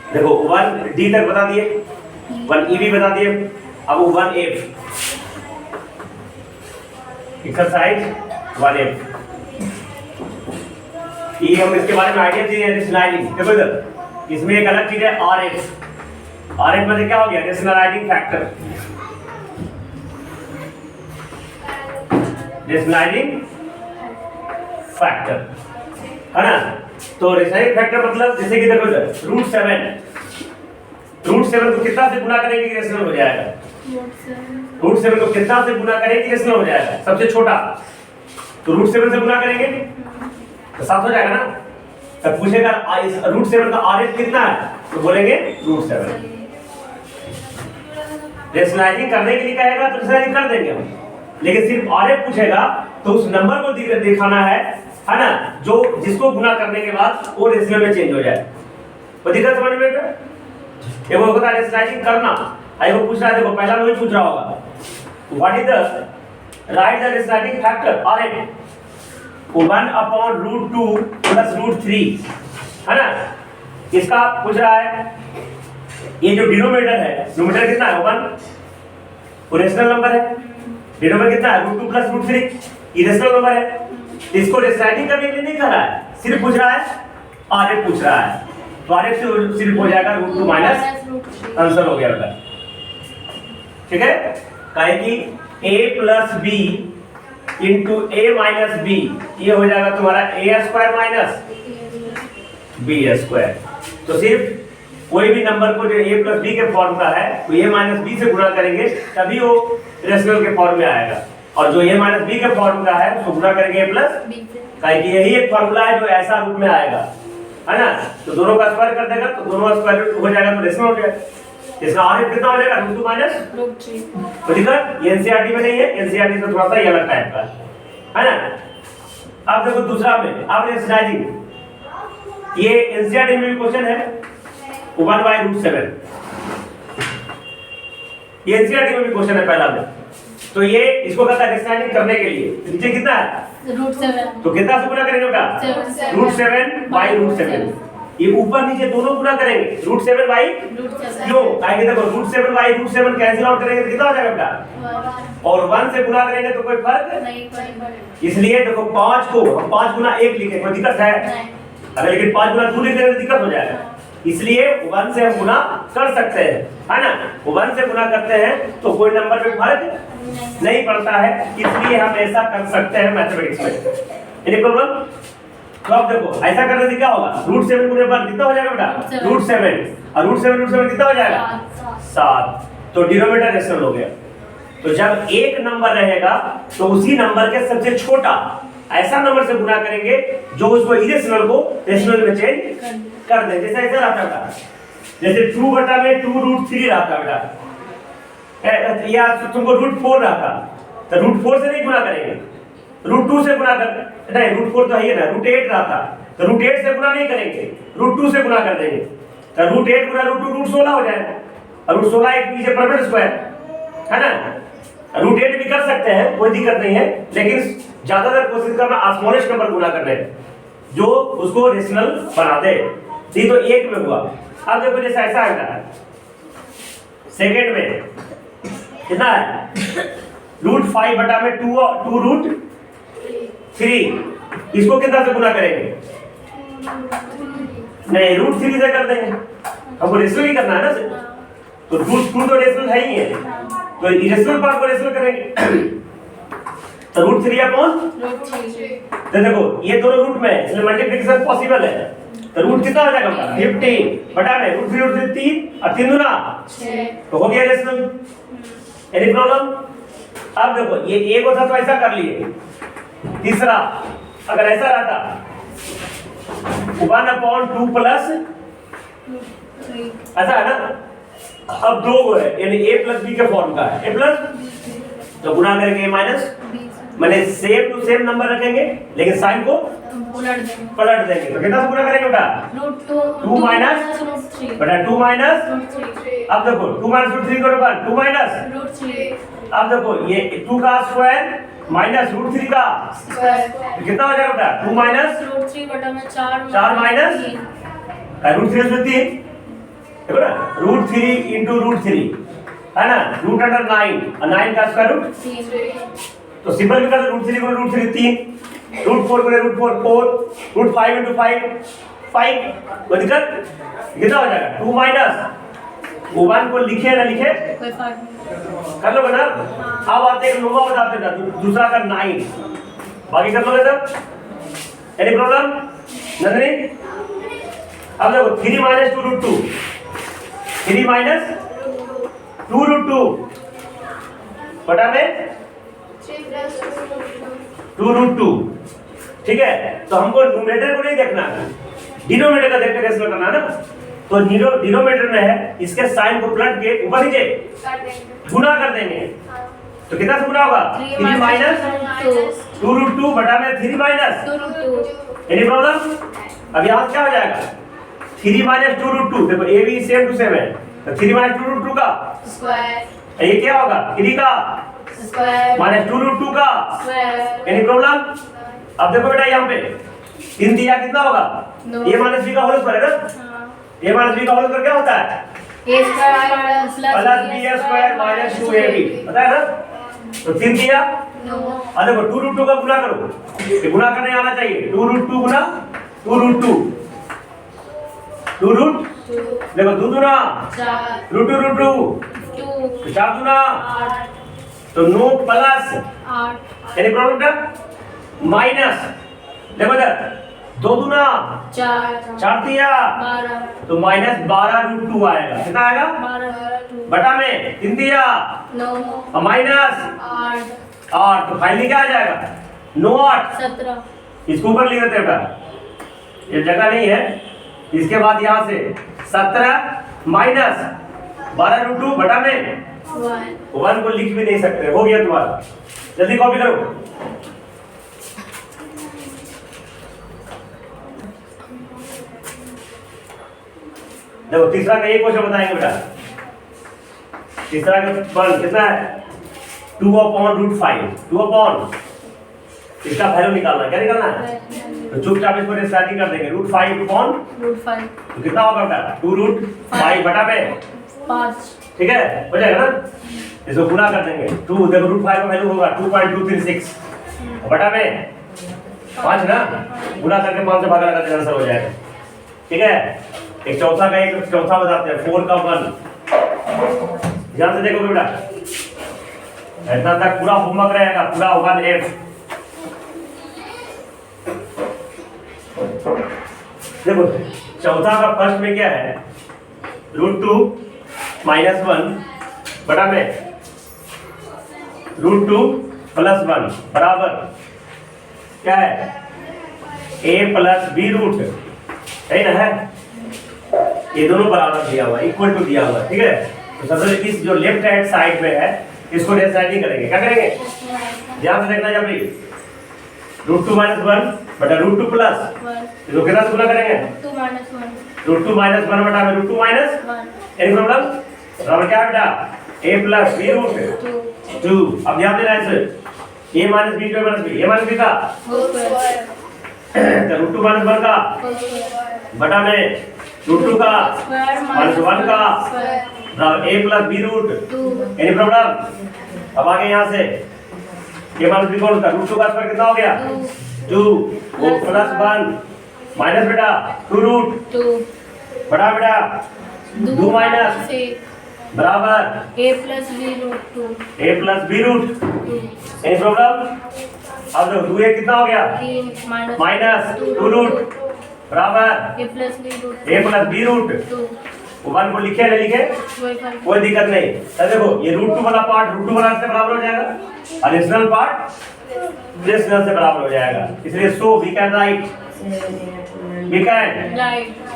देखो 1 डी तक बता दिए, 1 ई भी बता दिए, अब 1 एफ एक्सरसाइज 1 एफ। ये हम इसके बारे में आइडिया दिए रेशनलाइजिंग। देखो इधर इसमें एक अलग चीज है आर एफ। आर एफ मतलब क्या हो गया? Rationalising factor. रेशनलाइजिंग फैक्टर है ना। तो रेशनलाइजिंग फैक्टर मतलब जैसे कि देखो इधर √7 को कितना से गुना करेंगे कि रेशनल हो जाएगा? √7 को कितना से गुना करेंगे कि रेशनल हो जाएगा? सबसे छोटा तो √7 से गुना करेंगे तो 7 हो जाएगा ना। तब पूछेगा √7 का आरएफ कितना है तो बोलेंगे √7। रेशनलाइजिंग करने के लिए कहेगा तो रेशनलाइजिंग कर देंगे हम, लेकिन सिर्फ आरएफ पूछेगा तो उस नंबर को दिखाना है ना, जो जिसको गुना करने के बाद वो रेशनल में चेंज हो जाए। तो दिक्कत समझ में है? ये वो होता है रेशनलाइजिंग करना। आई वो पूछ रहा है, देखो पहला वही पूछ रहा होगा what is the right the rationalising factor RF 1/√2 + √3 है ना। इसका पूछ रहा है ये जो डिनोमिनेटर है, डिनोमिनेटर कितना है 1, वो रेशनल नंबर है। डिनोमिनेटर कितना है √2 + √3, इरेशनल नंबर है। इसको रेशनलाइजिंग करने के लिए नहीं कर रहा है, सिर्फ पूछ रहा है आरएफ पूछ रहा है। तो आरएफ से सिर्फ हो जाएगा √2 - आंसर हो गया बेटा। ठीक है, काहे कि a + b * a - b ये हो जाएगा तुम्हारा a² - b²। तो सिर्फ कोई भी नंबर को जो a + b के फॉर्म का है तो a - b से गुणा करेंगे तभी वो रेशनल के फॉर्म में आएगा, और जो a - b के फॉर्म का है उसको गुणा करेंगे a + b। काहे कि यही एक फार्मूला है जो ऐसा रूप में आएगा है ना। तो दोनों का स्क्वायर कर देगा तो दोनों का स्क्वायर रूट हो जाएगा तो रेशनल हो जाएगा। इसका आरएफ कितना हो जाएगा √2 - √3। तो दिक्कत ये एनसीईआरटी में नहीं है, एनसीईआरटी से थोड़ा सा ये अलग टाइप का है ना। अब देखो दूसरा में अब रेशनलाइजिंग, ये एनसीईआरटी में भी क्वेश्चन है 1/√7। ये एनसीईआरटी में भी क्वेश्चन है पहला में। तो ये इसको कहता है रेशनलाइजिंग करने के लिए नीचे कितना है √7, तो कितना से गुना करेंगे बेटा √7/√7। ये ऊपर नीचे दोनों गुना करेंगे √7/√7। क्यों? काहे देखो √7/√7 कैंसिल आउट करेंगे तो कितना हो जाएगा बेटा, और 1 से गुना करेंगे तो कोई फर्क नहीं। इसलिए देखो 5 को हम 5 गुना 1 लिखें, कोई दिक्कत है? अगर लेकिन 5 गुना 2 लिख देंगे तो दिक्कत हो जाएगा। इसलिए 1 से हम गुना कर सकते हैं है ना। 1 से गुना करते हैं तो कोई नंबर पे फर्क नहीं पड़ता है, इसलिए हम ऐसा कर सकते हैं मैथमेटिक्स में। Any problem? तो अब देखो ऐसा करने से क्या होगा, √7 गुने पर कितना हो जाएगा बेटा √7, और √7 कितना हो जाएगा 7। तो डिनोमिनेटर रेशनल हो गया। तो जब एक नंबर रहेगा तो उसी नंबर के सबसे छोटा ऐसा नंबर से गुना करेंगे जो उसको इरेशनल को रेशनल में चेंज कर दे। जैसे ऐसा रहता बेटा, जैसे 2/2 √3 रहता बेटा, या तुमको √4 रहता तो √4 से नहीं गुना करेंगे, √2 से गुना कर, नहीं √4 तो है ना, √8 रहता तो √8 से गुना नहीं करेंगे, √2 से गुना कर देंगे। तो √8 गुना √2 √16 हो जाएगा, और √16 एक नीचे परफेक्ट स्क्वायर है ना। √8 भी कर सकते हैं, कोई दिक्कत नहीं है, लेकिन ज्यादातर कोशिश करना स्मॉलेस्ट नंबर गुना करने जो उसको रेशनल बना दे। ये तो एक में हुआ। अब देखो जैसे ऐसा है सेकंड में कितना है √5/2 √3, इसको कितना से गुना करेंगे? नहीं √3 से कर देंगे, हमको रेशनल ही करना है ना। तो √2 तो रेशनल है ही है, तो इरेशनल पार्ट को रेशनल करेंगे। तो √3/√3। तो देखो ये दोनों रूट में है इसलिए मल्टीप्लिकेशन पॉसिबल है। तो रूट कितना हो जाएगा 15 बटा में √3 और 3 गुना 6, तो हो गया रेशनल। Any problem? अब देखो ये एक होता तो ऐसा कर लिए, तीसरा अगर ऐसा रहता 1/2 + ऐसा है ना। अब दो को है यानी a + b के फॉर्म का है, a + तो गुना करेंगे a- माने सेम टू सेम नंबर रखेंगे लेकिन साइन को पलट देंगे। तो कितना से गुना करेंगे बेटा √2 - √3 बटा 2 - √3। अब देखो 2 - √3 को 2 - √3। अब देखो ये 2 का स्क्वायर माइनस √3 का स्क्वायर, कितना हो जाएगा बेटा 2 - √3 बटा में 4 - 3 रूट 3 उसमें 3, देखो ना, रूट 3 इंटू रूट 3 है ना, रूट अंडर 9 और 9 का स्क्वायर रूट 3। तो सिंपल भी कर दो, रूट 3 को रूट 3 3, रूट 4 को रूट 4 4, रूट 5 इंटू 5 5, कोई दिक्कत? कितना हो जाएगा 2 माइनस 1 को लिखे ना लिखे कोई फर्क नहीं। कर लोगे ना। अब आते हैं नोवा बताते हैं, दूसरा का 9, बाकी कर लोगे सब? Any problem Nandini? अब देखो 3 माइनस 2 रूट 2, 3 माइनस 2 रूट 2 बटा में 2 रूट 2, ठीक है। तो हमको न्यूमरेटर को नहीं देखना है, डिनोमिनेटर का देखकर कैसे करना है ना। तो डिनोमिनेटर में है, इसके साइन को पलट के ऊपर नीचे गुना कर देंगे, तो कितना से गुना होगा 3 माइनस 2 रूट 2 बटा में 3 माइनस 2 रूट 2। Any problem? अब यहाँ क्या हो जाएगा 3 माइनस 2 रूट 2, देखो A B same to same है, तो 3 माइनस 2 रूट 2 का स्क्वायर, ये क्या होगा 3 का स्क्वायर माइनस 2 रूट 2 का स्क्वायर। Any problem? अब देखो बेटा यहाँ पे 3 दिया कितना होगा a माइनस b का होल स्क्वायर है ना, a माइनस b का होल स्क्वायर क्या होता है a square plus b square minus 2ab, पता है ना। तो 3 दिया, अब देखो 2 रूट 2 का गुना करो, ये गुना करने आना चाहिए, 2 रूट 2 गुना 2 रूट 2 2 रूट, देखो 2 दूना 4 रूट 2 रूट 2 2 4 दूना 8 तो 9 प्लस 8 एनी प्रॉब्लम का माइनस, देखो इधर 2 दूना 4 4 दिया 12 तो माइनस 12 रूट 2 आएगा, कितना आएगा 12 बटा में 3 दिया 9 और माइनस 8 8, तो फाइनली क्या आ जाएगा 9 8, 17। इसको ऊपर लिख देते हैं बेटा, ये जगह नहीं है। इसके बाद यहाँ से 17 माइनस 12 रूट 2 बटा में 1 को लिख भी नहीं सकते, हो गया तुम्हारा, जल्दी कॉपी करो। देखो तीसरा का एक क्वेश्चन बताएंगे बेटा, तीसरा का फल कितना है 2 अपॉन रूट 5, 2 अपॉन इसका वैल्यू निकालना है, क्या निकालना है, तो चुपचाप इसको स्टार्टिंग कर देंगे, रूट 5 अपॉन रूट 5 तो कितना होगा बेटा 2 रूट 5 बटा में 5 ठीक है, हो जाएगा ना। इसको गुना कर देंगे 2, देखो रूट 5 का वैल्यू होगा 2.236 बटा में 5 ना, गुना करके 5 से भागा लगा देना, आंसर हो जाएगा, ठीक है। एक चौथा का एक चौथा बताते हैं 4 का 1, ध्यान से देखो बेटा, इतना तक पूरा होमवर्क रहेगा, पूरा 1f। देखो चौथा का फर्स्ट में क्या है रूट 2 माइनस 1 बटा में रूट 2 प्लस 1 बराबर क्या है a प्लस बी रूट है ना, है ये दोनों बराबर दिया हुआ, इक्वल टू दिया हुआ, ठीक है। तो सबसे इस जो लेफ्ट हैंड साइड में है इसको डिसाइडिंग करेंगे, क्या करेंगे ध्यान से देखना, जब भी रूट 2 माइनस 1 बटा रूट 2 प्लस 1 इसको कितना से गुना करेंगे 2 माइनस 1 रूट 2 माइनस 1 बटा में रूट 2 माइनस 1 एनी प्रॉब्लम, बराबर क्या बेटा a प्लस बी रूट 2। अब ध्यान देना है sir, a minus B to minus B, a minus B का होल स्क्वायर तो रूट 2 माइनस 1 का होल स्क्वायर बटा में रूट 2 का स्क्वायर माइनस 1 का स्क्वायर बराबर a plus B root 2 any problem. अब आगे यहाँ से a माइनस बी कौन था, रूट 2 का स्क्वायर कितना हो गया 2 वो प्लस 1 माइनस बेटा 2 रूट 2 बड़ा बेटा 2 माइनस बराबर a plus b root 2 a plus B root 2 any problem. अब देखो 2 a कितना हो गया 3 माइनस 2 रूट बराबर a plus b root a plus B root 2 one को लिखे ना लिखे कोई फर्क कोई दिक्कत नहीं। तो देखो ये रूट 2 वाला पार्ट रूट 2 वाला से बराबर हो जाएगा, एडिशनल पार्ट रेशनल से बराबर हो जाएगा, इसलिए so we can write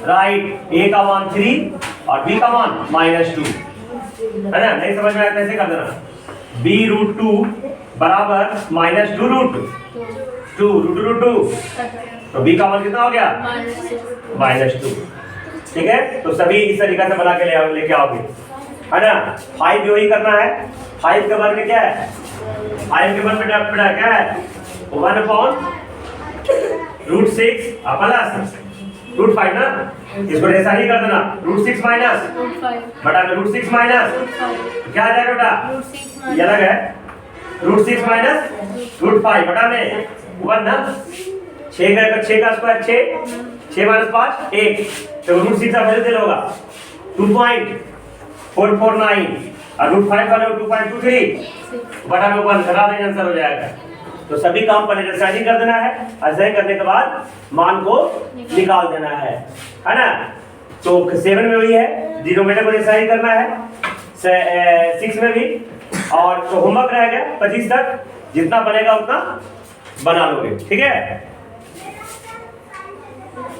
write a का मान 3 और b का मान -2 है ना। नहीं समझ में आया कैसे कर देना, b रूट 2 बराबर -2 रूट 2 रूट 2 तो b का मान कितना हो गया -2, ठीक है। तो सभी इस तरीके से बना के लेके आओगे, है ना। 5 जो ही करना है, 5 के वन में क्या है 5 के वन में बेटा क्या है 1/√6 प्लस रूट 5 ना, इसको ऐसा ही कर देना, रूट 6 माइनस रूट 5 बटा में रूट 6 माइनस रूट 5 क्या आ जाएगा बेटा, रूट 6 ये अलग है, रूट 6 माइनस रूट 5 बटा में 1 ना, 6 का स्क्वायर 6 माइनस 5 1, तो रूट 6 का वैल्यू दे होगा 2.449 और रूट 5 का 2.23 बटा में 1 घटा देंगे, आंसर हो जाएगा। तो सभी काम पर एक्सरसाइज कर देना है, ऐसे करने के बाद मान को निकाल देना है ना। तो 7 में भी है, डिनोमिनेटर को एक्सरसाइज करना है, 6 में भी, और तो होमवर्क रहेगा 25 तक, जितना बनेगा उतना बना लोगे, ठीक है।